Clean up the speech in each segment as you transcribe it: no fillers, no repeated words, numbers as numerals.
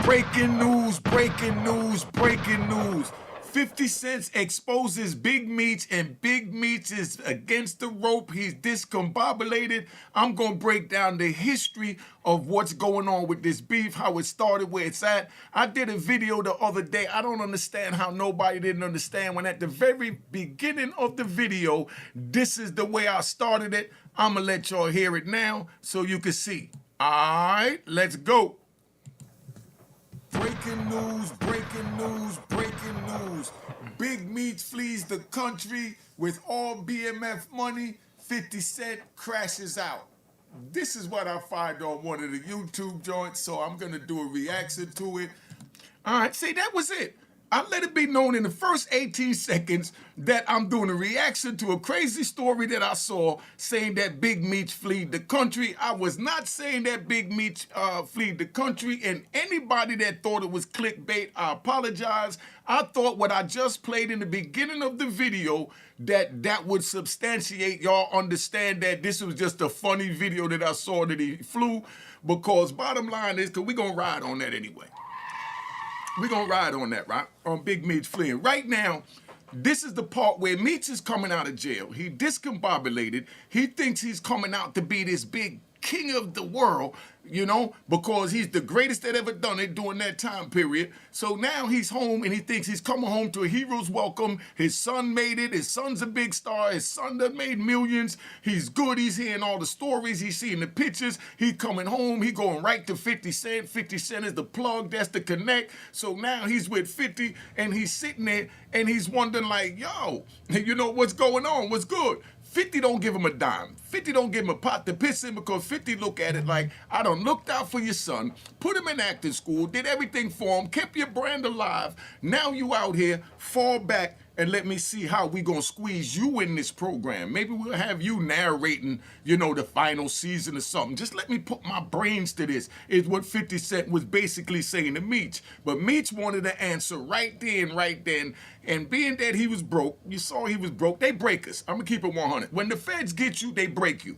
Breaking news, breaking news, breaking news. 50 Cent exposes Big Meech, and Big Meech is against the rope. He's discombobulated. I'm going to break down the history of what's going on with this beef, how it started, where it's at. I did a video the other day. I don't understand how nobody didn't understand when at the very beginning of the video, this is the way I started it. I'm going to let y'all hear it now so you can see. All right, let's go. Breaking news, breaking news, breaking news. Big Meech flees the country with all BMF money. 50 Cent crashes out. This is what I find on one of the YouTube joints, so I'm going to do a reaction to it. All right, see, that was it. I let it be known in the first 18 seconds that I'm doing a reaction to a crazy story that I saw saying that Big Meech fled the country. I was not saying that Big Meech fled the country, and anybody that thought it was clickbait, I apologize. I thought what I just played in the beginning of the video that would substantiate y'all understand that this was just a funny video that I saw that he flew, because bottom line is, because we're going to ride on that anyway. We're going to ride on that, right? On Big Meech fleeing. Right now, this is the part where Meech is coming out of jail. He discombobulated. He thinks he's coming out to be this big king of the world, you know, because he's the greatest that ever done it during that time period. So now he's home and he thinks he's coming home to a hero's welcome. His son made it. His son's a big star. His son done made millions. He's good. He's hearing all the stories. He's seeing the pictures. He's coming home. He going right to 50 Cent. 50 Cent is the plug. That's the connect. So now he's with 50 and he's sitting there and he's wondering like, yo, you know, what's going on? What's good? 50 don't give him a dime. 50 don't give him a pot to piss in, because 50 look at it like, I done looked out for your son, put him in acting school, did everything for him, kept your brand alive. Now you out here, fall back and let me see how we gonna squeeze you in this program. Maybe we'll have you narrating, you know, the final season or something. Just let me put my brains to this, is what 50 Cent was basically saying to Meech. But Meech wanted to answer right then. And being that he was broke, you saw he was broke, they break us. I'm gonna keep it 100. When the feds get you, they break you.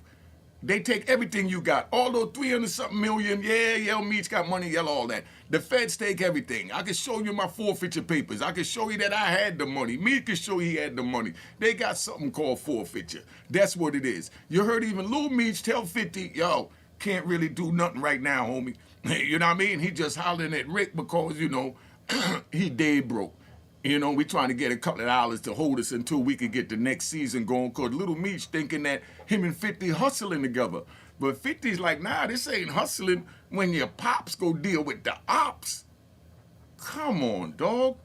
They take everything you got. All those 300-something million, yeah, Meech got money, yeah, all that. The feds take everything. I can show you my forfeiture papers. I can show you that I had the money. Meech can show he had the money. They got something called forfeiture. That's what it is. You heard even Lil Meech tell 50, yo, can't really do nothing right now, homie. You know what I mean? He just hollering at Rick because, you know, he dead broke. You know, we trying to get a couple of dollars to hold us until we could get the next season going, because Little Meech thinking that him and 50 hustling together. But 50's like, nah, this ain't hustling when your pops go deal with the ops. Come on, dog.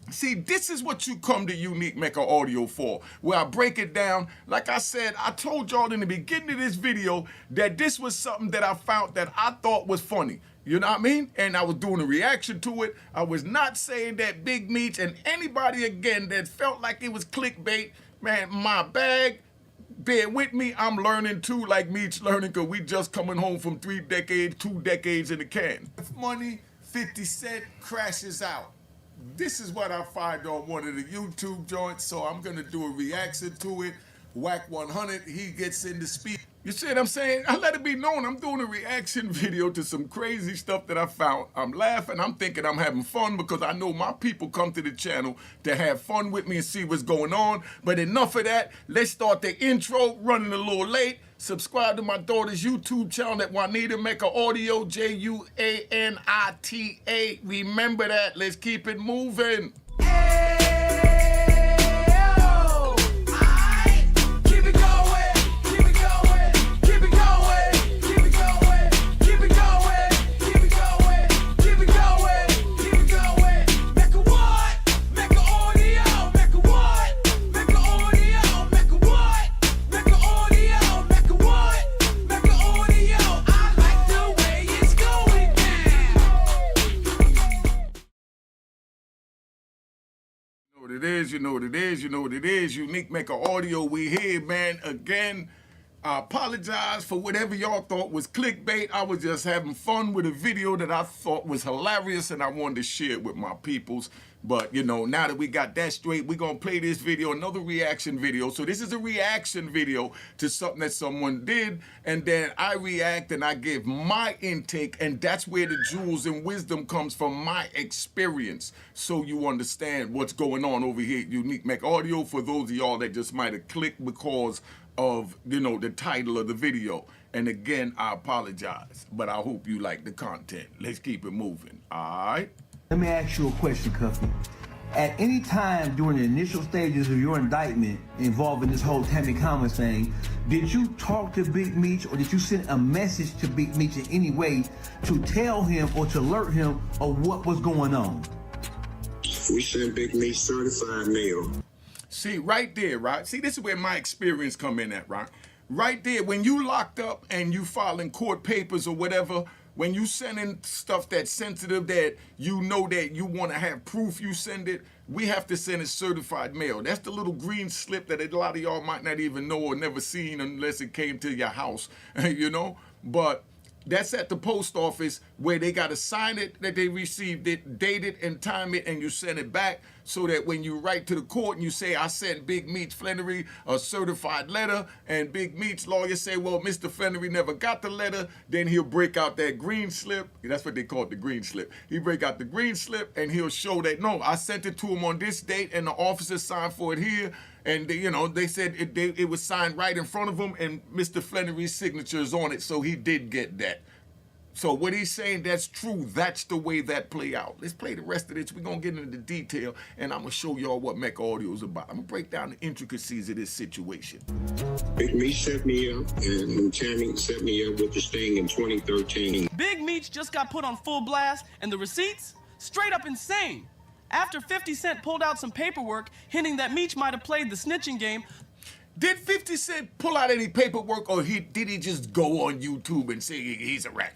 See, this is what you come to Unique Mecca Audio for, where I break it down. Like I said, I told y'all in the beginning of this video that this was something that I found that I thought was funny. You know what I mean? And I was doing a reaction to it. I was not saying that Big Meech and anybody again that felt like it was clickbait, man, my bag, bear with me. I'm learning too, like Meech learning, because we just coming home from 3 decades, 2 decades in the can. Money, 50 Cent crashes out. This is what I find on one of the YouTube joints, so I'm going to do a reaction to it. Whack 100, he gets in the speed. You see what I'm saying? I let it be known I'm doing a reaction video to some crazy stuff that I found. I'm laughing, I'm thinking I'm having fun, because I know my people come to the channel to have fun with me and see what's going on. But enough of that. Let's start the intro, running a little late. Subscribe to my daughter's YouTube channel at Juanita Mecca Audio, Juanita. Remember that. Let's keep it moving. You know what it is. Unique Mecca Audio, we here, man, again. I apologize for whatever y'all thought was clickbait. I was just having fun with a video that I thought was hilarious, and I wanted to share it with my peoples. But, you know, now that we got that straight, we're going to play this video, another reaction video. So this is a reaction video to something that someone did, and then I react and I give my intake, and that's where the jewels and wisdom comes from, my experience. So you understand what's going on over here at Unique Mecca Audio, for those of y'all that just might have clicked because of, you know, the title of the video. And again, I apologize, but I hope you like the content. Let's keep it moving. All right. Let me ask you a question, Cuffy. At any time during the initial stages of your indictment involving this whole Tammy Cowan thing, did you talk to Big Meech, or did you send a message to Big Meech in any way to tell him or to alert him of what was going on? We sent Big Meech certified mail. See, right there, right? See, this is where my experience come in at, right? Right there, when you locked up and you filing court papers or whatever, when you sending stuff that's sensitive that you know that you want to have proof you send it, we have to send it certified mail. That's the little green slip that a lot of y'all might not even know or never seen unless it came to your house, you know? But that's at the post office where they got to sign it that they received it, date it, and time it, and you send it back, so that when you write to the court and you say, I sent Big Meech Flannery a certified letter, and Big Meech lawyer say, well, Mr. Flannery never got the letter, then he'll break out that green slip. That's what they call it, the green slip. He break out the green slip and he'll show that, no, I sent it to him on this date and the officer signed for it here. And, you know, they said it was signed right in front of him, and Mr. Flannery's signature is on it, so he did get that. So what he's saying, that's true. That's the way that play out. Let's play the rest of this. We're going to get into the detail, and I'm going to show y'all what Mecca Audio is about. I'm going to break down the intricacies of this situation. Big Meech set me up, and Tammy set me up with this thing in 2013. Big Meech just got put on full blast, and the receipts? Straight up insane. After 50 Cent pulled out some paperwork hinting that Meech might have played the snitching game. Did 50 Cent pull out any paperwork, or did he just go on YouTube and say he's a rat?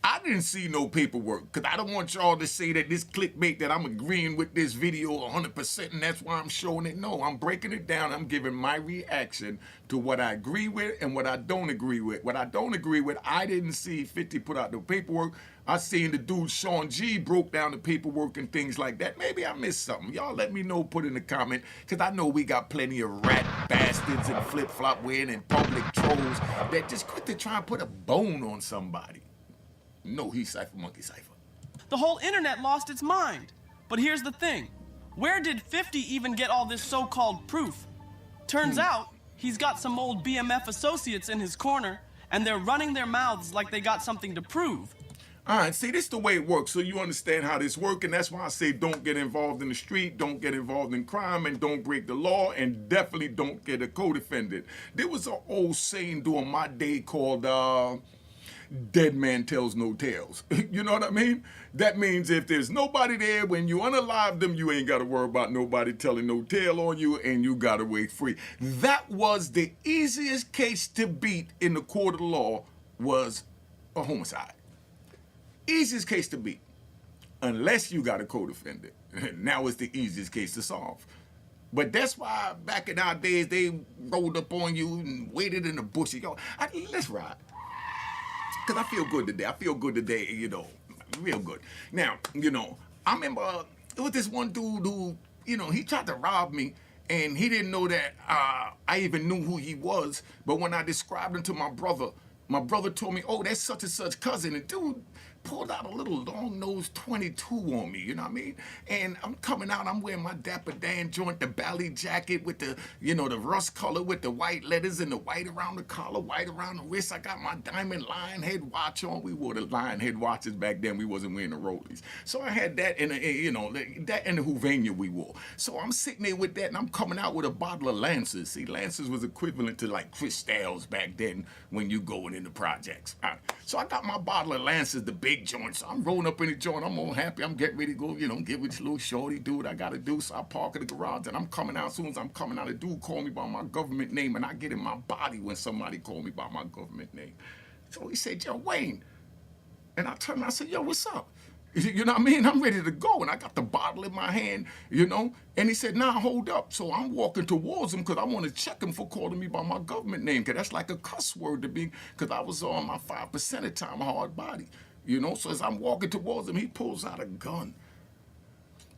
I didn't see no paperwork, because I don't want y'all to say that this clickbait, that I'm agreeing with this video 100% and that's why I'm showing it. No, I'm breaking it down. I'm giving my reaction to what I agree with and what I don't agree with. What I don't agree with, I didn't see 50 put out no paperwork. I seen the dude Sean G broke down the paperwork and things like that. Maybe I missed something. Y'all let me know, put in the comment, because I know we got plenty of rat bastards and flip-flop wearing and public trolls that just quit to try and put a bone on somebody. No, he's Cypher Monkey Cypher. The whole internet lost its mind. But here's the thing. Where did 50 even get all this so-called proof? Turns out, he's got some old BMF associates in his corner, and they're running their mouths like they got something to prove. All right, see, this is the way it works, so you understand how this works, and that's why I say don't get involved in the street, don't get involved in crime, and don't break the law, and definitely don't get a co-defendant. There was an old saying during my day called, dead man tells no tales. You know what I mean? That means if there's nobody there, when you unalive them, you ain't got to worry about nobody telling no tale on you, and you got away free. That was the easiest case to beat in the court of law, was a homicide. Easiest case to beat, unless you got a co-defendant. Now it's the easiest case to solve. But that's why back in our days, they rolled up on you and waited in the bush. Yo, let's ride. Because I feel good today. I feel good today, you know, real good. Now, you know, I remember there was this one dude who, you know, he tried to rob me, and he didn't know that I even knew who he was. But when I described him to my brother told me, oh, that's such and such cousin. And dude pulled out a little long-nosed 22 on me, you know what I mean? And I'm coming out, I'm wearing my Dapper Dan joint, the Bally jacket with the, you know, the rust color with the white letters and the white around the collar, white around the wrist. I got my diamond lion head watch on. We wore the lion head watches back then. We wasn't wearing the rollies. So I had that and, you know, that and the Hoovania we wore. So I'm sitting there with that, and I'm coming out with a bottle of Lancers. See, Lancers was equivalent to like Crystals back then when you going into projects. All right. So I got my bottle of Lancers, the big joint. So I'm rolling up in the joint. I'm all happy. I'm getting ready to go, you know, give it this little shorty, do what I got to do. So I park in the garage, and I'm coming out. As soon as I'm coming out, a dude called me by my government name, and I get in my body when somebody called me by my government name. So he said, yo, Wayne. And I turned around, I said, yo, what's up? You know what I mean? I'm ready to go, and I got the bottle in my hand, you know? And he said, nah, hold up. So I'm walking towards him because I want to check him for calling me by my government name, because that's like a cuss word to me, because I was on my 5% of the time, hard body, you know? So as I'm walking towards him, he pulls out a gun.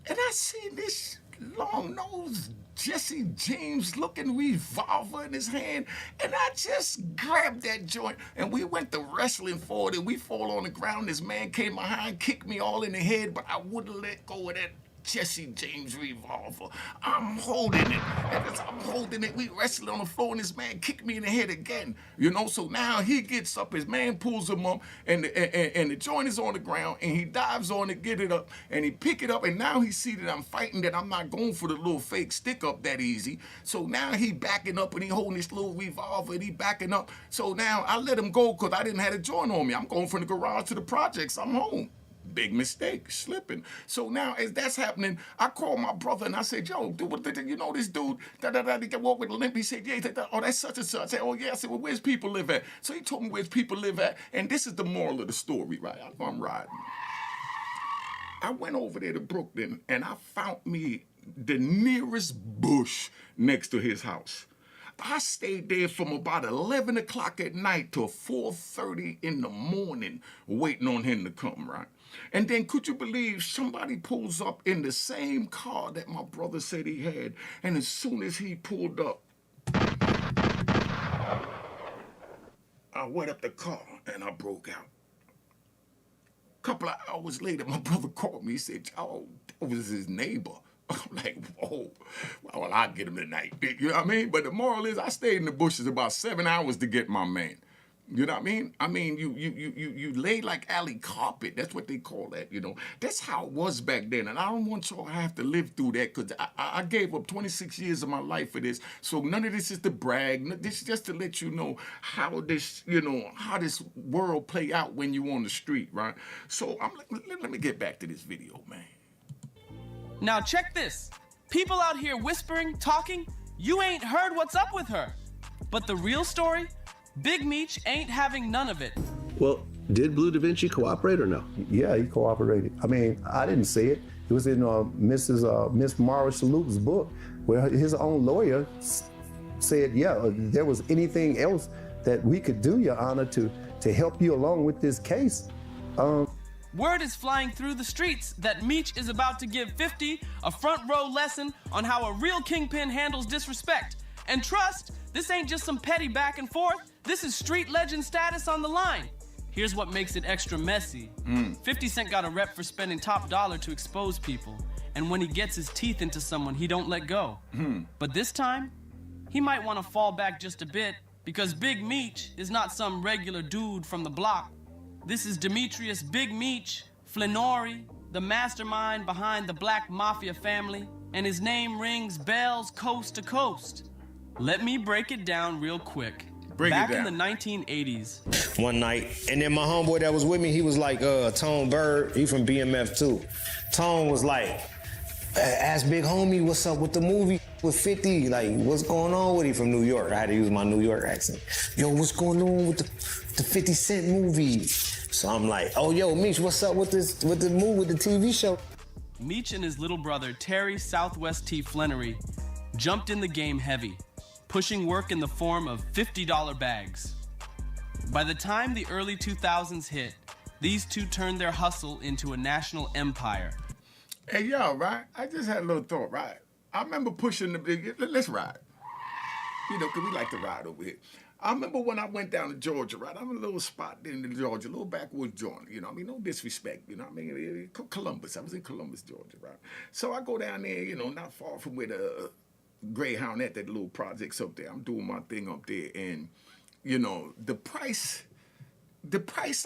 And I see this long-nosed Jesse James looking revolver in his hand, and I just grabbed that joint, and we went to wrestling for it, and we fall on the ground. This man came behind, kicked me all in the head, but I wouldn't let go of that Jesse James revolver. I'm holding it, and as I'm holding it, we wrestled on the floor, and this man kicked me in the head again, you know? So now he gets up, his man pulls him up, and the joint is on the ground, and he dives on it, get it up, and he pick it up, and now he see that I'm fighting, that I'm not going for the little fake stick up that easy. So now he backing up, and he holding this little revolver, and he backing up. So now I let him go because I didn't have a joint on me. I'm going from the garage to the projects. I'm home. Big mistake, slipping. So now, as that's happening, I called my brother and I said, yo, dude, you know this dude, he can walk with a limp. He said, yeah, oh, that's such and such. I said, oh, yeah. I said, well, where's people live at? So he told me where's people live at. And this is the moral of the story, right? I'm riding. I went over there to Brooklyn and I found me the nearest bush next to his house. I stayed there from about 11 o'clock at night till 4:30 in the morning waiting on him to come, right? And then could you believe somebody pulls up in the same car that my brother said he had, and as soon as he pulled up, I went up the car and I broke out. A couple of hours later, my brother called me. He said, oh, that was his neighbor. I'm like, whoa, well, I'll get him tonight. You know what I mean? But the moral is I stayed in the bushes about 7 hours to get my man. You know what I mean? I mean, you lay like alley carpet. That's what they call that, you know. That's how it was back then. And I don't want y'all to have to live through that, because I gave up 26 years of my life for this. So none of this is to brag. This is just to let you know how this, you know, how this world play out when you on the street, right? So let me get back to this video, man. Now check this. People out here whispering, talking, you ain't heard what's up with her. But the real story, Big Meech ain't having none of it. Well, did Blue Da Vinci cooperate or no? Yeah, he cooperated. I mean, I didn't see it. It was in Miss Mara Salute's book, where his own lawyer said, yeah, there was anything else that we could do, Your Honor, to help you along with this case. Word is flying through the streets that Meech is about to give 50 a front row lesson on how a real kingpin handles disrespect. And trust, this ain't just some petty back and forth. This is street legend status on the line. Here's what makes it extra messy. 50 Cent got a rep for spending top dollar to expose people. And when he gets his teeth into someone, he don't let go. But this time, he might want to fall back just a bit, because Big Meech is not some regular dude from the block. This is Demetrius Big Meech Flannery, the mastermind behind the Black Mafia family, and his name rings bells coast to coast. Let me break it down real quick. Back in the 1980s. One night, and then my homeboy that was with me, he was like, Tone Bird, he from BMF too. Tone was like, ask Big Homie what's up with the movie with 50, like what's going on with him from New York. I had to use my New York accent. Yo, what's going on with the 50 Cent movie? So I'm like, oh, yo, Meech, what's up with the movie, with the TV show? Meech and his little brother, Terry Southwest T. Flannery, jumped in the game heavy, pushing work in the form of $50 bags. By the time the early 2000s hit, these two turned their hustle into a national empire. Hey, yo, right? I just had a little thought, right? I remember pushing the big, let's ride. You know, because we like to ride over here. I remember when I went down to Georgia, right? I'm in a little spot in Georgia, a little backwoods joint, you know what I mean? No disrespect, you know what I mean? Columbus, I was in Columbus, Georgia, right? So I go down there, you know, not far from where the Greyhound at, that little projects up there. I'm doing my thing up there, and, you know, the price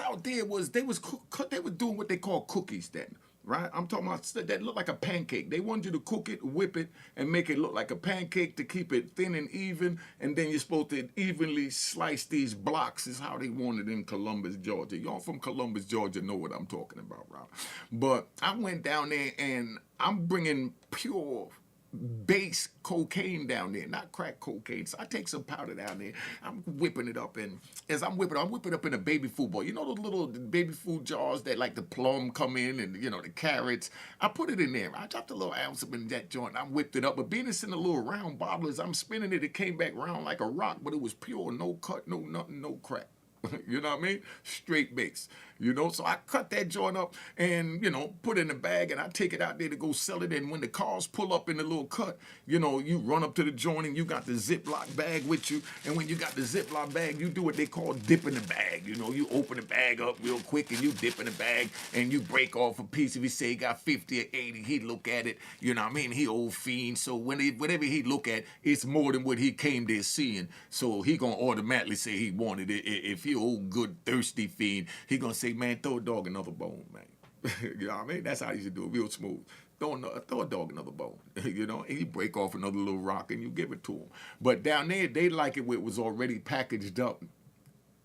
out there was, they were doing what they call cookies then. Right? I'm talking about that look like a pancake. They want you to cook it, whip it, and make it look like a pancake to keep it thin and even, and then you're supposed to evenly slice these blocks, is how they want it in Columbus, Georgia. Y'all from Columbus, Georgia know what I'm talking about, right? But I went down there, and I'm bringing pure base cocaine down there, not crack cocaine. So I take some powder down there. I'm whipping it up, and as I'm whipping it up in a baby food bowl. You know those little baby food jars that like the plum come in, and you know the carrots. I put it in there. I dropped a little ounce up in that joint. I whipped it up, but being it's in a little round bottle, as I'm spinning it, it came back round like a rock, but it was pure, no cut, no nothing, no crack. You know what I mean? Straight base. You know, so I cut that joint up and, you know, put it in a bag, and I take it out there to go sell it. And when the cars pull up in the little cut, you know, you run up to the joint and you got the Ziploc bag with you. And when you got the Ziploc bag, you do what they call dipping the bag. You know, you open the bag up real quick and you dip in the bag and you break off a piece. If he say he got 50 or 80, he'd look at it. You know what I mean? He old fiend. So whatever he look at, it's more than what he came there seeing. So he gonna automatically say he wanted it. If he old good thirsty fiend, he gonna say, man, throw a dog another bone, man. You know what I mean? That's how you should do it, real smooth. Throw a dog another bone, you know, and you break off another little rock and you give it to them. But down there, they like it where it was already packaged up,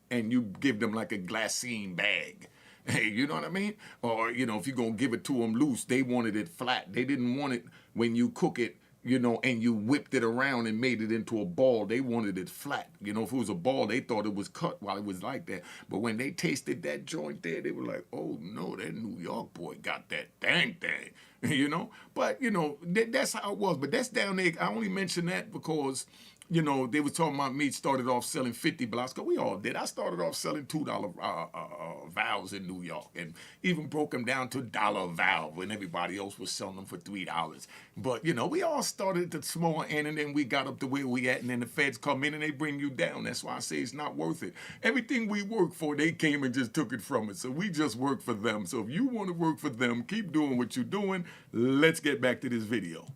and you give them like a glassine bag. Hey, you know what I mean? Or, you know, if you're going to give it to them loose, they wanted it flat. They didn't want it when you cook it, you know, and you whipped it around and made it into a ball. They wanted it flat. You know, if it was a ball, they thought it was cut while it was like that. But when they tasted that joint there, they were like, oh, no, that New York boy got that dang thing, you know? But, you know, that's how it was. But that's down there. I only mention that because, you know, they were talking about me started off selling 50 blocks, because we all did. I started off selling $2 valves in New York, and even broke them down to $1 valve when everybody else was selling them for $3. But, you know, we all started at the small end, and then we got up to where we at, and then the feds come in and they bring you down. That's why I say it's not worth it. Everything we work for, they came and just took it from us. So we just work for them. So if you want to work for them, keep doing what you're doing. Let's get back to this video.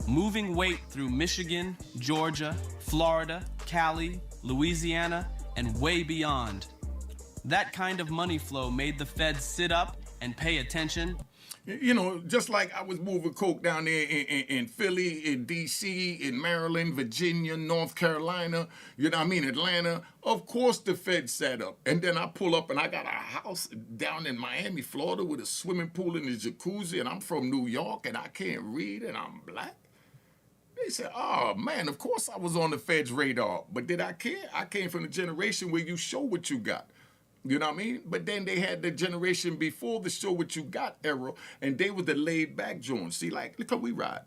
Moving weight through Michigan, Georgia, Florida, Cali, Louisiana, and way beyond. That kind of money flow made the feds sit up and pay attention. You know, just like I was moving coke down there in Philly, in D.C., in Maryland, Virginia, North Carolina, you know what I mean, Atlanta, of course the feds sat up. And then I pull up and I got a house down in Miami, Florida with a swimming pool and a jacuzzi, and I'm from New York and I can't read and I'm black. They said, oh, man, of course I was on the feds' radar. But did I care? I came from the generation where you show what you got. You know what I mean? But then they had the generation before the show what you got era, and they were the laid-back joints. See, like, look how we ride.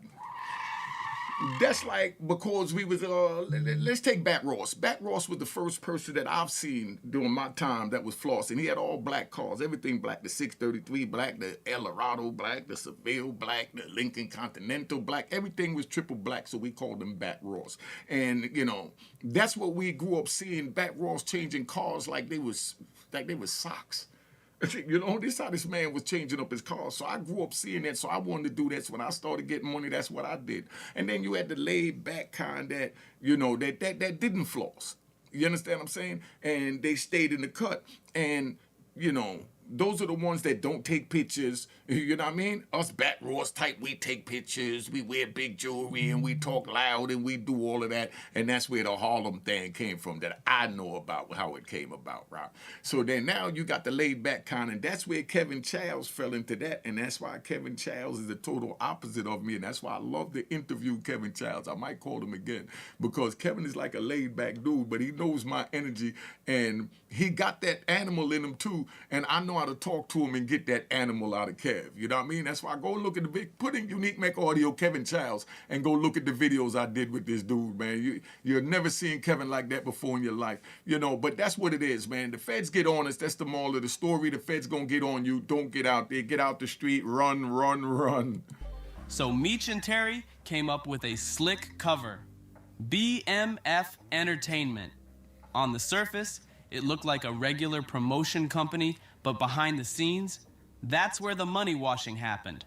That's like because we was, let's take Bat Ross. Bat Ross was the first person that I've seen during my time that was flossing. He had all black cars, everything black. The 633 black, the Eldorado black, the Seville black, the Lincoln Continental black. Everything was triple black, so we called him Bat Ross. And, you know, that's what we grew up seeing, Bat Ross changing cars like they was socks. You know, this how this man was changing up his car. So I grew up seeing that, so I wanted to do that. So when I started getting money, that's what I did. And then you had the laid back kind that, you know, that didn't floss. You understand what I'm saying? And they stayed in the cut. And, you know, those are the ones that don't take pictures. You know what I mean? Us Bat Ross type, we take pictures, we wear big jewelry, and we talk loud, and we do all of that. And that's where the Harlem thing came from, that I know about how it came about, right? So then now you got the laid back kind, and that's where Kevin Childs fell into that. And that's why Kevin Childs is the total opposite of me. And that's why I love to interview Kevin Childs. I might call him again, because Kevin is like a laid back dude, but he knows my energy, and he got that animal in him too. And I know how to talk to him and get that animal out of Kev. You know what I mean? That's why I go look at put in Unique Mecca Audio Kevin Childs and go look at the videos I did with this dude, man. You've never seen Kevin like that before in your life. You know, but that's what it is, man. The feds get on us. That's the moral of the story. The feds gonna get on you. Don't get out there. Get out the street. Run, run, run. So Meech and Terry came up with a slick cover. BMF Entertainment. On the surface, it looked like a regular promotion company, but behind the scenes, that's where the money washing happened.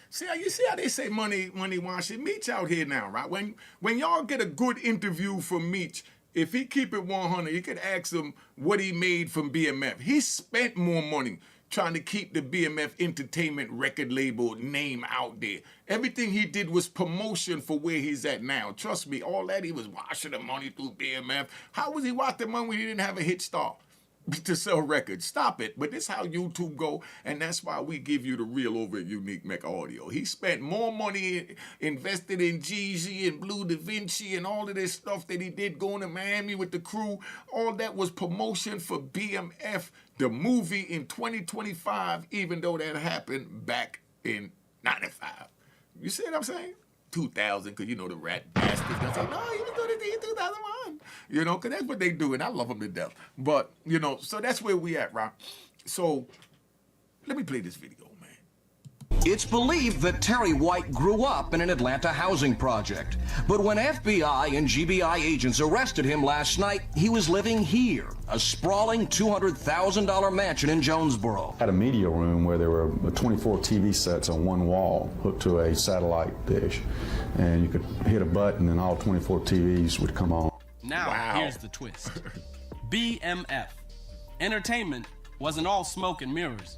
See how they say money washing? Meech out here now, right? When y'all get a good interview from Meech, if he keep it 100, you could ask him what he made from BMF. He spent more money trying to keep the BMF Entertainment record label name out there. Everything he did was promotion for where he's at now. Trust me, all that he was washing the money through BMF. How was he washing the money when he didn't have a hit star? to sell records. Stop it. But this is how YouTube go, and that's why we give you the real over at Unique Mecca Audio. He spent more money invested in Jeezy and Blue Da Vinci and all of this stuff that he did going to Miami with the crew. All that was promotion for BMF, the movie in 2025, even though that happened back in 95. You see what I'm saying? 2000, because you know the rat bastards gonna say, no, you was doing it in 2001. You know, because that's what they do, and I love them to death. But, you know, so that's where we at, Rock. So, let me play this video, man. It's believed that Terry White grew up in an Atlanta housing project. But when FBI and GBI agents arrested him last night, he was living here, a sprawling $200,000 mansion in Jonesboro. Had a media room where there were 24 TV sets on one wall hooked to a satellite dish. And you could hit a button and all 24 TVs would come on. Now, here's the twist. BMF. Entertainment wasn't all smoke and mirrors.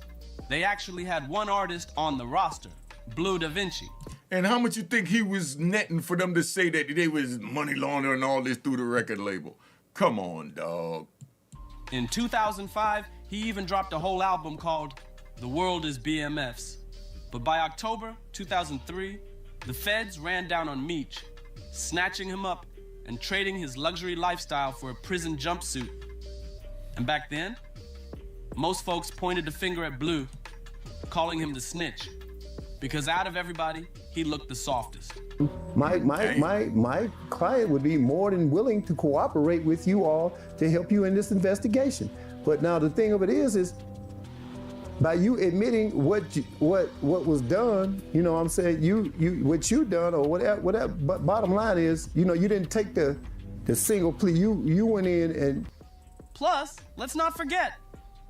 They actually had one artist on the roster, Blue Da Vinci. And how much you think he was netting for them to say that they was money laundering all this through the record label? Come on, dog. In 2005, he even dropped a whole album called The World is BMF's. But by October 2003, the feds ran down on Meech, snatching him up and trading his luxury lifestyle for a prison jumpsuit. And back then, most folks pointed the finger at Blue, calling him the snitch, because out of everybody, he looked the softest. My client would be more than willing to cooperate with you all to help you in this investigation. But now the thing of it is by you admitting what was done, you know what I'm saying, what you done or whatever, but bottom line is, you know, you didn't take the single plea. You went in and... Plus, let's not forget,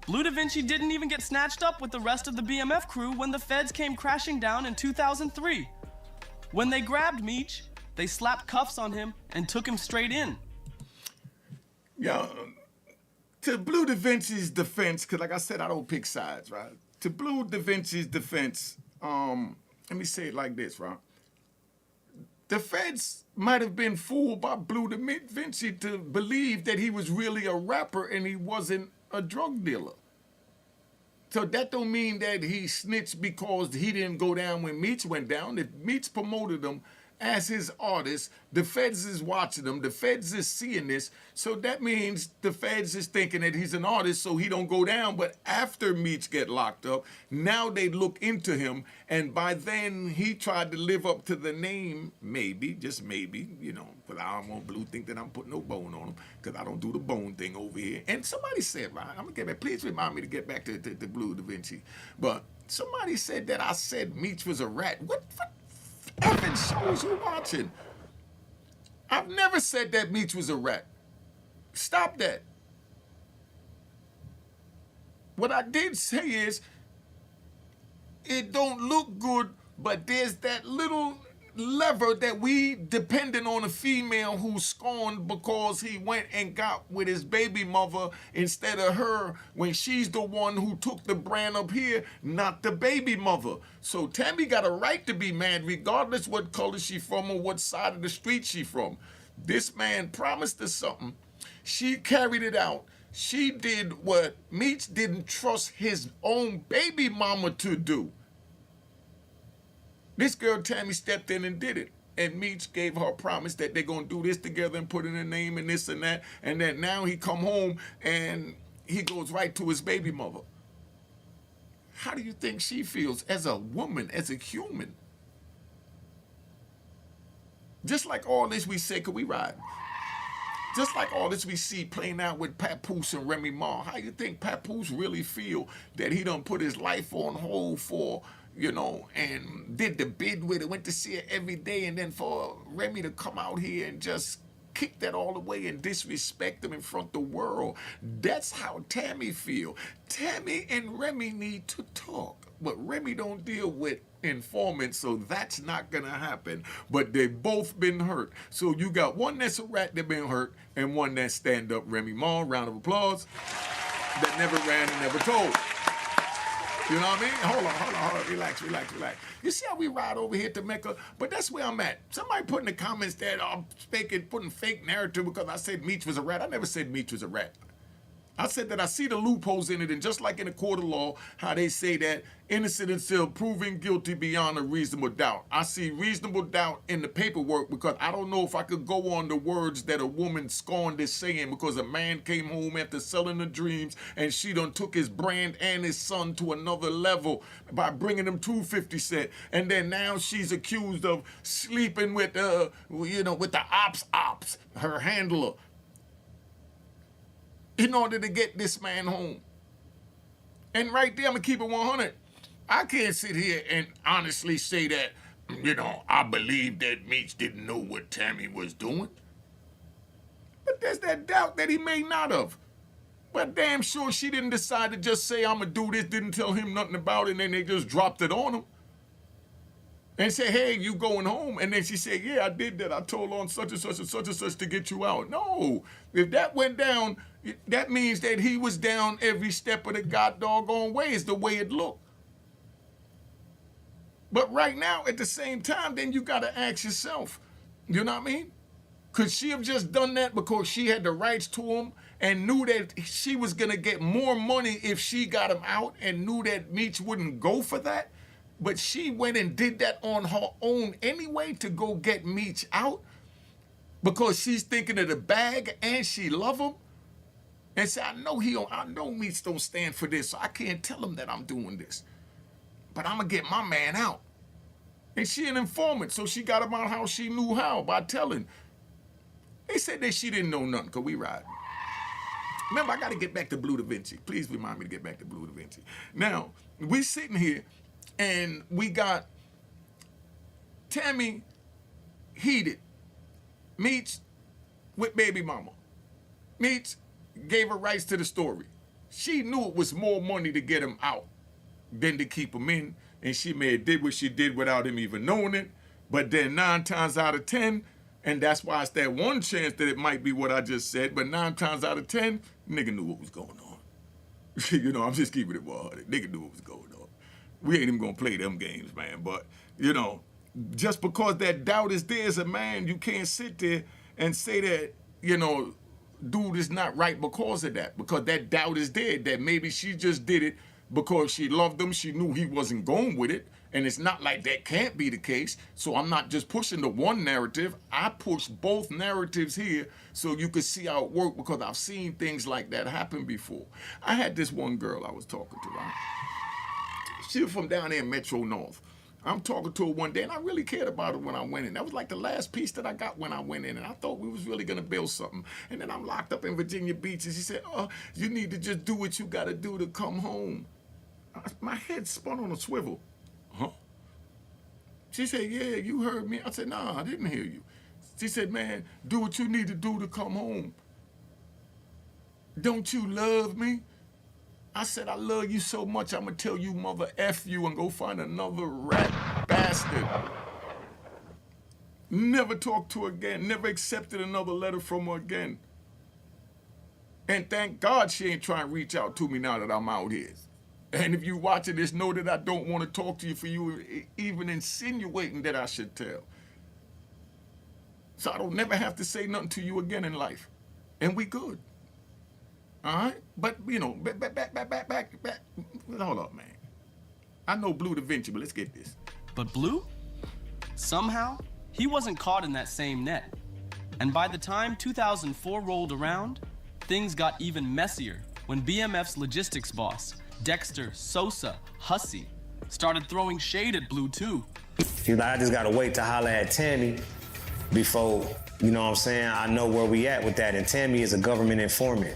Blue Da Vinci didn't even get snatched up with the rest of the BMF crew when the feds came crashing down in 2003. When they grabbed Meech, they slapped cuffs on him and took him straight in. Yeah, to Blue Da Vinci's defense, because like I said, I don't pick sides, right? To Blue Da Vinci's defense, let me say it like this, right? The feds might have been fooled by Blue Da Vinci to believe that he was really a rapper and he wasn't a drug dealer. So that don't mean that he snitched because he didn't go down when Meech went down. If Meech promoted him as his artist, the feds is watching him, the feds is seeing this, so that means the feds is thinking that he's an artist so he don't go down. But after Meech get locked up, now they look into him, and by then he tried to live up to the name, maybe, just maybe, you know, because I don't want Blue think that I'm putting no bone on him, because I don't do the bone thing over here. And somebody said, right, I'm gonna get back, please remind me to get back to Blue Da Vinci, but somebody said that I said Meech was a rat. What effing shows you watching? I've never said that Meech was a rat. Stop that. What I did say is, it don't look good, but there's that little lever that we depending on a female who's scorned because he went and got with his baby mother instead of her when she's the one who took the brand up here, not the baby mother. So Tammy got a right to be mad regardless what color she from or what side of the street she from. This man promised her something. She carried it out. She did what Meech didn't trust his own baby mama to do. This girl, Tammy, stepped in and did it. And Meech gave her a promise that they're going to do this together and put in a name and this and that. And then now he come home and he goes right to his baby mother. How do you think she feels as a woman, as a human? Just like all this we say, could we ride? Just like all this we see playing out with Papoose and Remy Ma. How you think Papoose really feel that he done put his life on hold for, you know, and did the bid with it, went to see it every day, and then for Remy to come out here and just kick that all away and disrespect him in front of the world? That's how Tammy feel. Tammy and Remy need to talk, but Remy don't deal with informants, so that's not gonna happen. But they both been hurt. So you got one that's a rat that been hurt and one that's stand up Remy Ma, round of applause, that never ran and never told. You know what I mean? Hold on, relax. You see how we ride over here to Mecca? But that's where I'm at. Somebody put in the comments that I'm putting fake narrative because I said Meech was a rat. I never said Meech was a rat. I said that I see the loopholes in it, and just like in a court of law, how they say that innocent until proven guilty beyond a reasonable doubt. I see reasonable doubt in the paperwork because I don't know if I could go on the words that a woman scorned is saying because a man came home after selling her dreams and she done took his brand and his son to another level by bringing him to 50 Cent. And then now she's accused of sleeping with, with the ops, her handler, in order to get this man home. And right there, I'm gonna keep it 100. I can't sit here and honestly say that, I believe that Meech didn't know what Tammy was doing. But there's that doubt that he may not have. But damn sure she didn't decide to just say, I'm gonna do this, didn't tell him nothing about it, and then they just dropped it on him. And say, hey, you going home? And then she said, yeah, I did that. I told on such and such and such and such to get you out. No, if that went down, that means that he was down every step of the god doggone way is the way it looked. But right now, at the same time, then you got to ask yourself, you know what I mean? Could she have just done that because she had the rights to him and knew that she was going to get more money if she got him out and knew that Meech wouldn't go for that? But she went and did that on her own anyway to go get Meech out because she's thinking of the bag and she love him. And say, I know Meech don't stand for this, so I can't tell him that I'm doing this. But I'm gonna get my man out. And she an informant, so she got him out how she knew how, by telling. They said that she didn't know nothing, cause we ride. Remember, I gotta get back to Blue Da Vinci. Please remind me to get back to Blue Da Vinci. Now, we sitting here, and we got Tammy heated. Meech with baby mama. Meech gave her rights to the story. She knew it was more money to get him out than to keep him in, and she may have did what she did without him even knowing it. But then 9 times out of 10, and that's why it's that one chance that it might be what I just said, but 9 times out of 10, nigga knew what was going on. I'm just keeping it 100. Nigga knew what was going on. We ain't even gonna play them games, man. But, just because that doubt is there as a man, you can't sit there and say that, dude is not right because of that. Because that doubt is there, that maybe she just did it because she loved him, she knew he wasn't going with it, and it's not like that can't be the case. So I'm not just pushing the one narrative, I push both narratives here so you can see how it works because I've seen things like that happen before. I had this one girl I was talking to, right? She was from down there in Metro North. I'm talking to her one day, and I really cared about her when I went in. That was like the last piece that I got when I went in, and I thought we was really gonna build something. And then I'm locked up in Virginia Beach, and she said, you need to just do what you gotta do to come home. My head spun on a swivel. Huh? She said, yeah, you heard me. I said, nah, I didn't hear you. She said, man, do what you need to do to come home. Don't you love me? I said, I love you so much, I'm gonna tell you mother F you and go find another rat bastard. Never talked to her again, never accepted another letter from her again. And thank God she ain't trying to reach out to me now that I'm out here. And if you watching this, know that I don't want to talk to you for you even insinuating that I should tell. So I don't never have to say nothing to you again in life. And we good. All right? But, back. Hold up, man. I know Blue Da Vinci, but let's get this. But Blue? Somehow, he wasn't caught in that same net. And by the time 2004 rolled around, things got even messier when BMF's logistics boss, Dexter Sosa Hussey, started throwing shade at Blue too. I just gotta wait to holler at Tammy before, I know where we at with that. And Tammy is a government informant.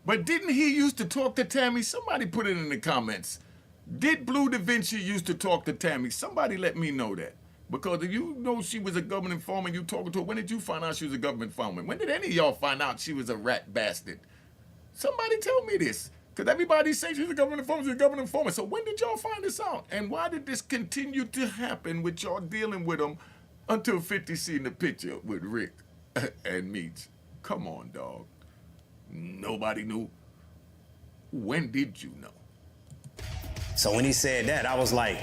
But didn't he used to talk to Tammy? Somebody put it in the comments. Did Blue Da Vinci used to talk to Tammy? Somebody let me know that. Because if you know she was a government informant, you talking to her, when did you find out she was a government informant? When did any of y'all find out she was a rat bastard? Somebody tell me this. Because everybody says she's a government informant, So when did y'all find this out? And why did this continue to happen with y'all dealing with them until 50 seen the picture with Rick and Meech? Come on, dog. Nobody knew. When did you know? So when he said that, I was like,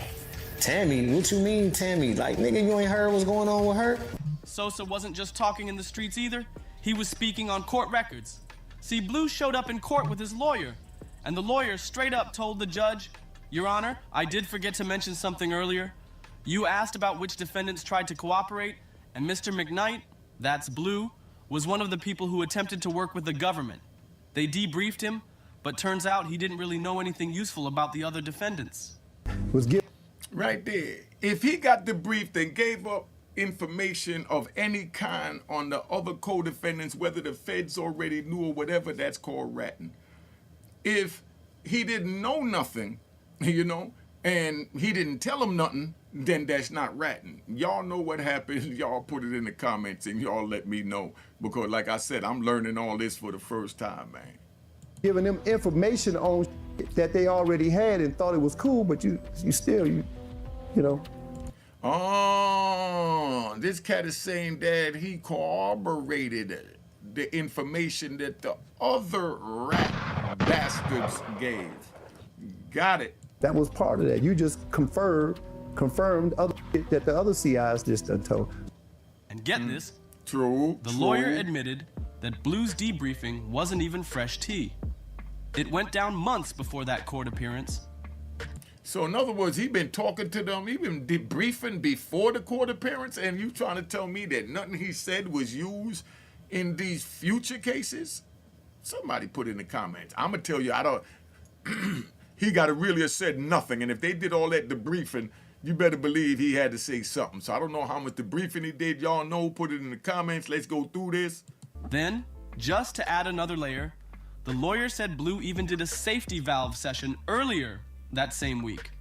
Tammy, what you mean, Tammy? Like, nigga, you ain't heard what's going on with her? Sosa wasn't just talking in the streets either. He was speaking on court records. See, Blue showed up in court with his lawyer, and the lawyer straight up told the judge, "Your Honor, I did forget to mention something earlier. You asked about which defendants tried to cooperate, and Mr. McKnight, that's Blue, was one of the people who attempted to work with the government. They debriefed him, but turns out he didn't really know anything useful about the other defendants." Right there. If he got debriefed and gave up information of any kind on the other co-defendants, whether the feds already knew or whatever, that's called ratting. If he didn't know nothing, you know, and he didn't tell him nothing, then that's not ratting. Y'all know what happened. Y'all put it in the comments and y'all let me know. Because like I said, I'm learning all this for the first time, man. Giving them information on that they already had and thought it was cool, but you know. Oh, this cat is saying that he corroborated the information that the other rat bastards gave. Got it. That was part of that. You just confirmed other that the other CIs just done told. And get this, True. the lawyer admitted that Blue's debriefing wasn't even fresh tea. It went down months before that court appearance. So in other words, he been talking to them, he been debriefing before the court appearance, and you trying to tell me that nothing he said was used in these future cases? Somebody put in the comments. I'm gonna tell you, I don't. He gotta really have said nothing, and if they did all that debriefing, you better believe he had to say something. So I don't know how much debriefing he did. Y'all know, put it in the comments. Let's go through this. Then, just to add another layer, the lawyer said Blue even did a safety valve session earlier that same week.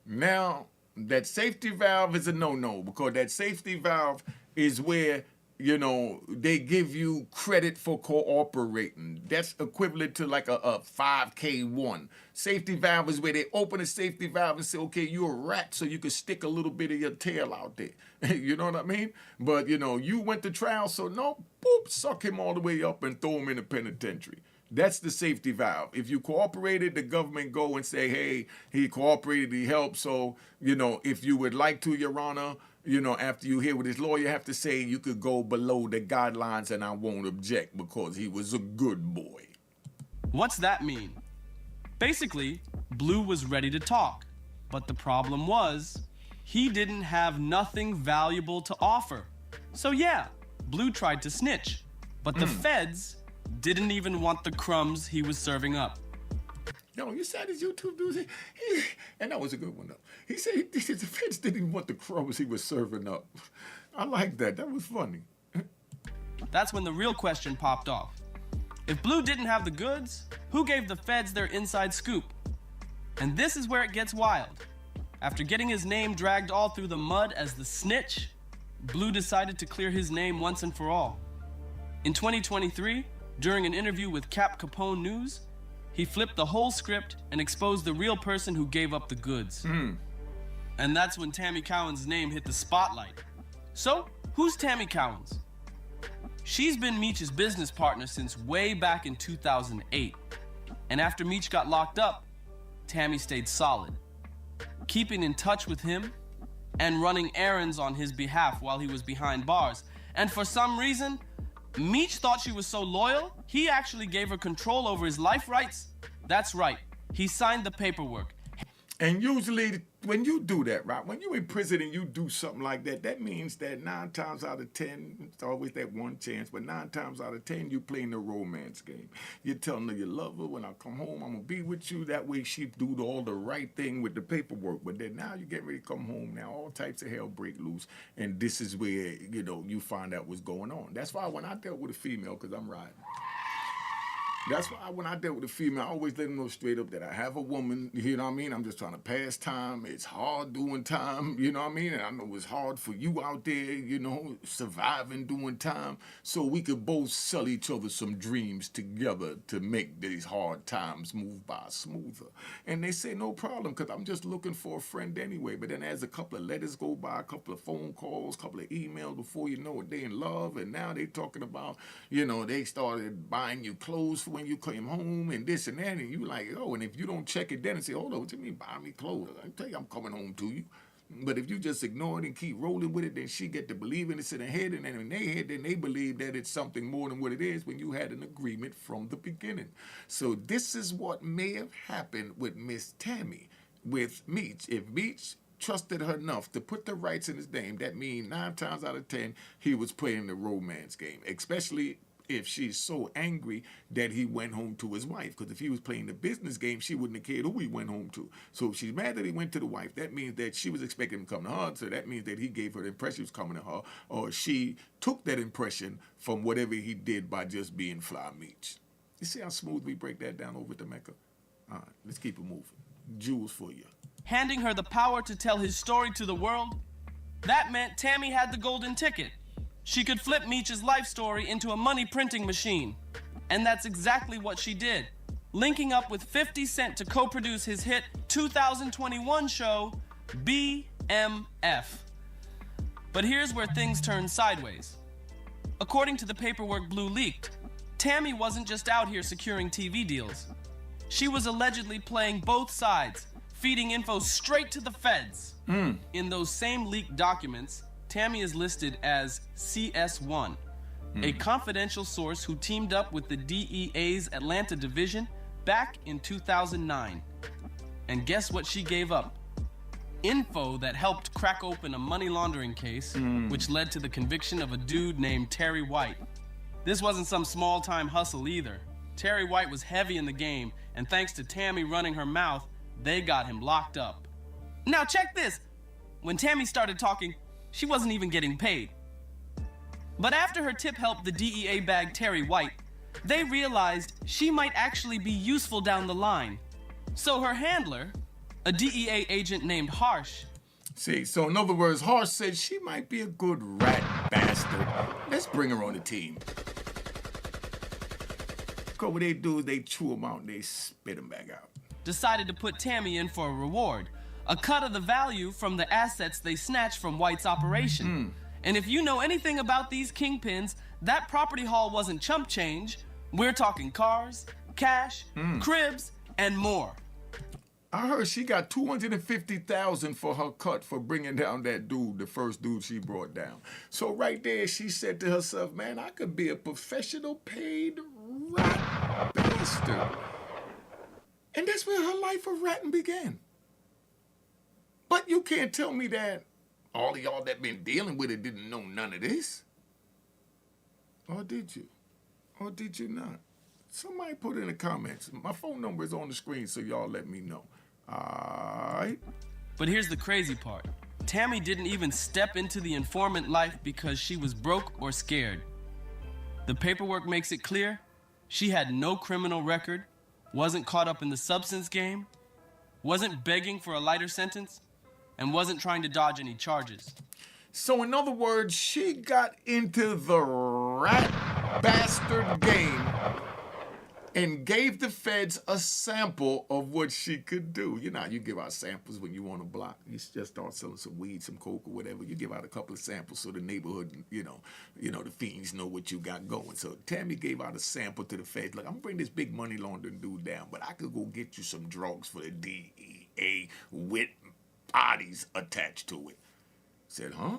Now, that safety valve is a no-no, because that safety valve is where, you know, they give you credit for cooperating. That's equivalent to like a 5K1. Safety valve is where they open a safety valve and say, okay, you're a rat, so you can stick a little bit of your tail out there. You know what I mean? But, you know, you went to trial, so no, boop, suck him all the way up and throw him in the penitentiary. That's the safety valve. If you cooperated, the government go and say, hey, he cooperated, he helped. So, you know, if you would like to, Your Honor, you know, after you hear what his lawyer have to say, you could go below the guidelines and I won't object because he was a good boy. What's that mean? Basically, Blue was ready to talk, but the problem was he didn't have nothing valuable to offer. So yeah, Blue tried to snitch, but the feds didn't even want the crumbs he was serving up. Yo, you saw this YouTube dude, and that was a good one though. He said the feds didn't even want the crumbs he was serving up. I like that. That was funny. That's when the real question popped off. If Blue didn't have the goods, who gave the feds their inside scoop? And this is where it gets wild. After getting his name dragged all through the mud as the snitch, Blue decided to clear his name once and for all. In 2023, during an interview with Cap Capone News, he flipped the whole script and exposed the real person who gave up the goods. And that's when Tammy Cowan's name hit the spotlight. So, who's Tammy Cowans? She's been Meech's business partner since way back in 2008. And after Meech got locked up, Tammy stayed solid, keeping in touch with him and running errands on his behalf while he was behind bars. And for some reason, Meech thought she was so loyal, he actually gave her control over his life rights. That's right, he signed the paperwork. And usually when you do that, right, when you're in prison and you do something like that, that means that 9 times out of 10, it's always that one chance, but 9 times out of 10, you're playing the romance game. You're telling her you love her. When I come home, I'm going to be with you. That way she do all the right thing with the paperwork. But then now you get ready to come home. Now all types of hell break loose. And this is where, you know, you find out what's going on. That's why when I dealt with a female, because I'm riding, that's why when I dealt with a female, I always let them know straight up that I have a woman, you know what I mean? I'm just trying to pass time. It's hard doing time, you know what I mean? And I know it's hard for you out there, you know, surviving doing time. So we could both sell each other some dreams together to make these hard times move by smoother. And they say no problem, because I'm just looking for a friend anyway. But then as a couple of letters go by, a couple of phone calls, a couple of emails, before you know it, they in love. And now they talking about, you know, they started buying you clothes for when you came home and this and that, and you like, oh, and if you don't check it then and say, hold on, what do you mean buy me clothes? I tell you I'm coming home to you. But if you just ignore it and keep rolling with it, then she get to believe in it in her head, and then in their head, then they believe that it's something more than what it is when you had an agreement from the beginning. So this is what may have happened with Miss Tammy, with Meech. If Meech trusted her enough to put the rights in his name, that means 9 times out of 10, he was playing the romance game, especially if she's so angry that he went home to his wife. Because if he was playing the business game, she wouldn't have cared who he went home to. So if she's mad that he went to the wife, that means that she was expecting him to come to her. So that means that he gave her the impression he was coming to her, or she took that impression from whatever he did by just being fly Meech. You see how smooth we break that down over to Mecca? All right, let's keep it moving. Jewels for you. Handing her the power to tell his story to the world, that meant Tammy had the golden ticket. She could flip Meech's life story into a money printing machine. And that's exactly what she did, linking up with 50 Cent to co-produce his hit 2021 show, BMF. But here's where things turn sideways. According to the paperwork Blue leaked, Tammy wasn't just out here securing TV deals. She was allegedly playing both sides, feeding info straight to the feds. In those same leaked documents, Tammy is listed as CS1, a confidential source who teamed up with the DEA's Atlanta division back in 2009. And guess what she gave up? Info that helped crack open a money laundering case, which led to the conviction of a dude named Terry White. This wasn't some small-time hustle either. Terry White was heavy in the game, and thanks to Tammy running her mouth, they got him locked up. Now check this. When Tammy started talking, she wasn't even getting paid. But after her tip helped the DEA bag Terry White, they realized she might actually be useful down the line. So her handler, a DEA agent named Harsh. See, so in other words, Harsh said she might be a good rat bastard. Let's bring her on the team. Because what they do is they chew them out and they spit them back out. Decided to put Tammy in for a reward, a cut of the value from the assets they snatched from White's operation. And if you know anything about these kingpins, that property haul wasn't chump change. We're talking cars, cash, cribs, and more. I heard she got $250,000 for her cut for bringing down that dude, the first dude she brought down. So right there, she said to herself, man, I could be a professional paid rat bastard. And that's where her life of ratting began. But you can't tell me that all of y'all that been dealing with it didn't know none of this. Or did you? Or did you not? Somebody put it in the comments. My phone number is on the screen, so y'all let me know. All right? But here's the crazy part. Tammy didn't even step into the informant life because she was broke or scared. The paperwork makes it clear she had no criminal record, wasn't caught up in the substance game, wasn't begging for a lighter sentence, and wasn't trying to dodge any charges. So in other words, she got into the rat bastard game and gave the feds a sample of what she could do. You know how you give out samples when you on a block. You just start selling some weed, some coke or whatever. You give out a couple of samples so the neighborhood, you know, the fiends know what you got going. So Tammy gave out a sample to the feds. Look, I'm gonna bring this big money laundering dude down, but I could go get you some drugs for the DEA with bodies attached to it. Said, huh?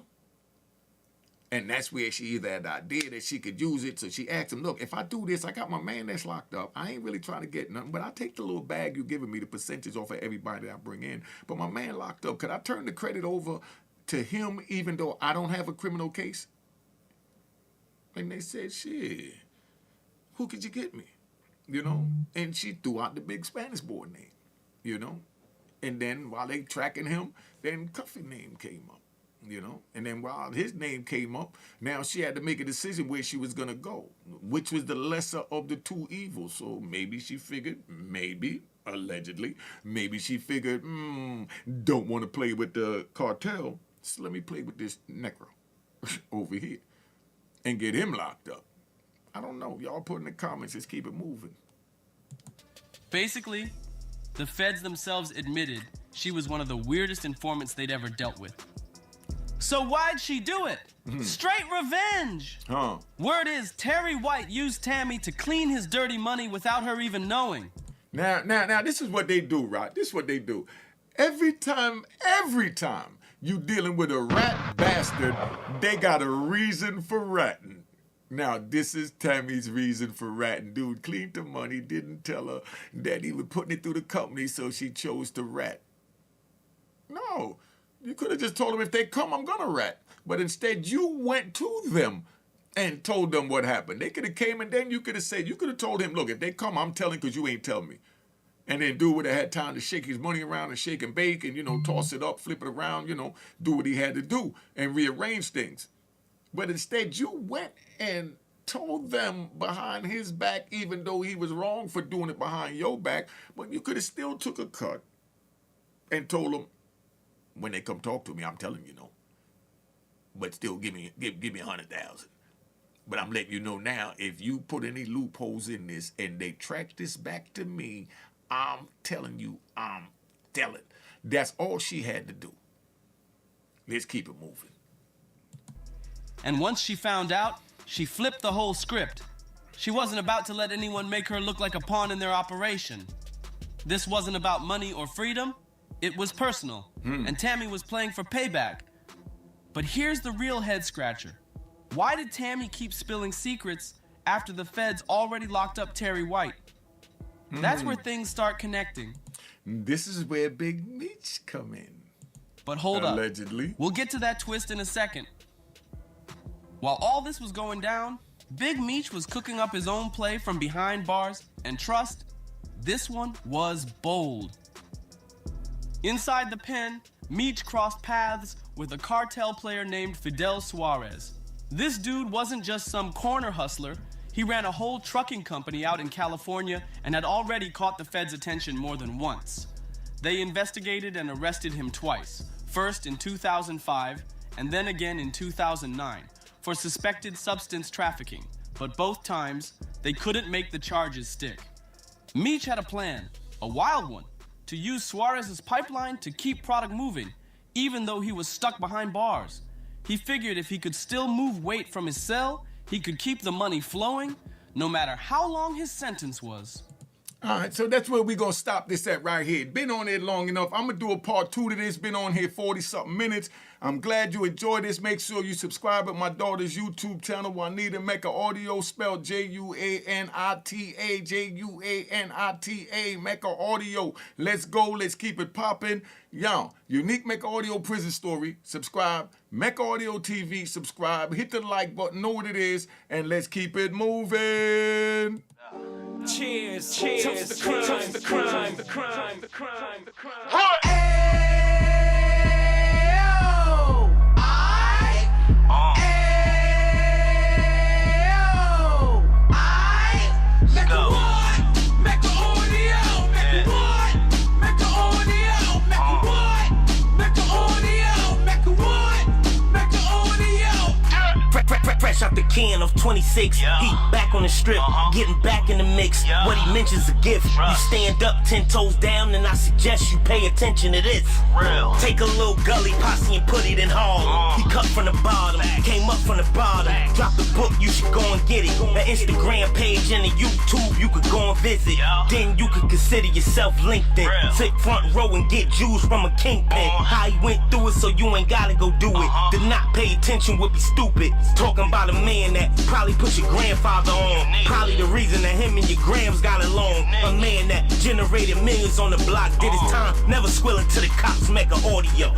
And that's where she either had the idea that she could use it. So she asked him, look, if I do this, I got my man that's locked up. I ain't really trying to get nothing, but I take the little bag you're giving me, the percentage off of everybody that I bring in. But my man locked up. Could I turn the credit over to him even though I don't have a criminal case? And they said, shit, who could you get me? You know? And she threw out the big Spanish boy name, you know? And then while they tracking him, then Cuffy's name came up. You know, and then while his name came up, now she had to make a decision where she was going to go, which was the lesser of the two evils. So maybe she figured, maybe, allegedly, maybe she figured, don't want to play with the cartel, so let me play with this Negro over here and get him locked up. I don't know. Y'all put in the comments, let's keep it moving. Basically, the feds themselves admitted she was one of the weirdest informants they'd ever dealt with. So why'd she do it? Straight revenge. Word is Terry White used Tammy to clean his dirty money without her even knowing. Now, this is what they do, right? This is what they do. Every time You dealing with a rat bastard. They got a reason for ratting. Now, this is Tammy's reason for ratting. Dude cleaned the money, didn't tell her that he was putting it through the company, so she chose to rat. No, you could have just told them, if they come, I'm gonna rat. But instead, you went to them and told them what happened. They could have came, and then you could have said, you could have told him, look, if they come, I'm telling because you ain't telling me. And then dude would have had time to shake his money around and shake and bake and, toss it up, flip it around, do what he had to do and rearrange things. But instead, you went and told them behind his back, even though he was wrong for doing it behind your back, but you could have still took a cut and told them, when they come talk to me, I'm telling you, but still give me 100,000. But I'm letting you know now, if you put any loopholes in this and they track this back to me, I'm telling you, I'm telling. That's all she had to do. Let's keep it moving. And once she found out, she flipped the whole script. She wasn't about to let anyone make her look like a pawn in their operation. This wasn't about money or freedom. It was personal, and Tammy was playing for payback. But here's the real head scratcher. Why did Tammy keep spilling secrets after the feds already locked up Terry White? That's where things start connecting. This is where Big Meech come in. But hold up. Allegedly. We'll get to that twist in a second. While all this was going down, Big Meech was cooking up his own play from behind bars, and trust, this one was bold. Inside the pen, Meech crossed paths with a cartel player named Fidel Suarez. This dude wasn't just some corner hustler. He ran a whole trucking company out in California and had already caught the feds' attention more than once. They investigated and arrested him twice, first in 2005 and then again in 2009, for suspected substance trafficking, but both times they couldn't make the charges stick. Meech had a plan, a wild one, to use Suarez's pipeline to keep product moving, even though he was stuck behind bars. He figured if he could still move weight from his cell, he could keep the money flowing, no matter how long his sentence was. All right, so that's where we're going to stop this at right here. Been on it long enough. I'm going to do a part 2 to this. Been on here 40-something minutes. I'm glad you enjoyed this. Make sure you subscribe at my daughter's YouTube channel, Juanita Mecca Audio, spelled Juanita, Juanita, Mecca Audio. Let's go. Let's keep it popping. Yo, Unique Mecca Audio Prison Story. Subscribe. Mecca Audio TV. Subscribe. Hit the like button. Know what it is. And let's keep it moving. Cheers, cheers, toast the crime, toast the crime, the crime, the crime, the crime. Fresh out the can of 26, yeah. Heat back on the strip, getting back in the mix. Yeah. What he mentions a gift. Right. You stand up 10 toes down, and I suggest you pay attention to this. Real. Take a little gully posse and put it in Harlem. He cut from the bottom, came up from the bottom. Drop the book, you should go and get it. The Instagram page and the YouTube, you could go and visit. Yeah. Then you could consider yourself LinkedIn. Real. Sit front row and get Jews from a kingpin. How he went through it, so you ain't gotta go do it. To not pay attention would be stupid. Talking about a man that probably put your grandfather on. Probably the reason that him and your grams got along. A man that generated millions on the block, did his time, never squilling to the cops, Mecca Audio.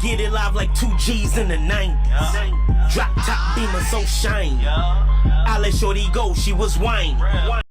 Get it live like 2 G's in the 90s. Drop top beamer so shiny. I let shorty go, she was whining.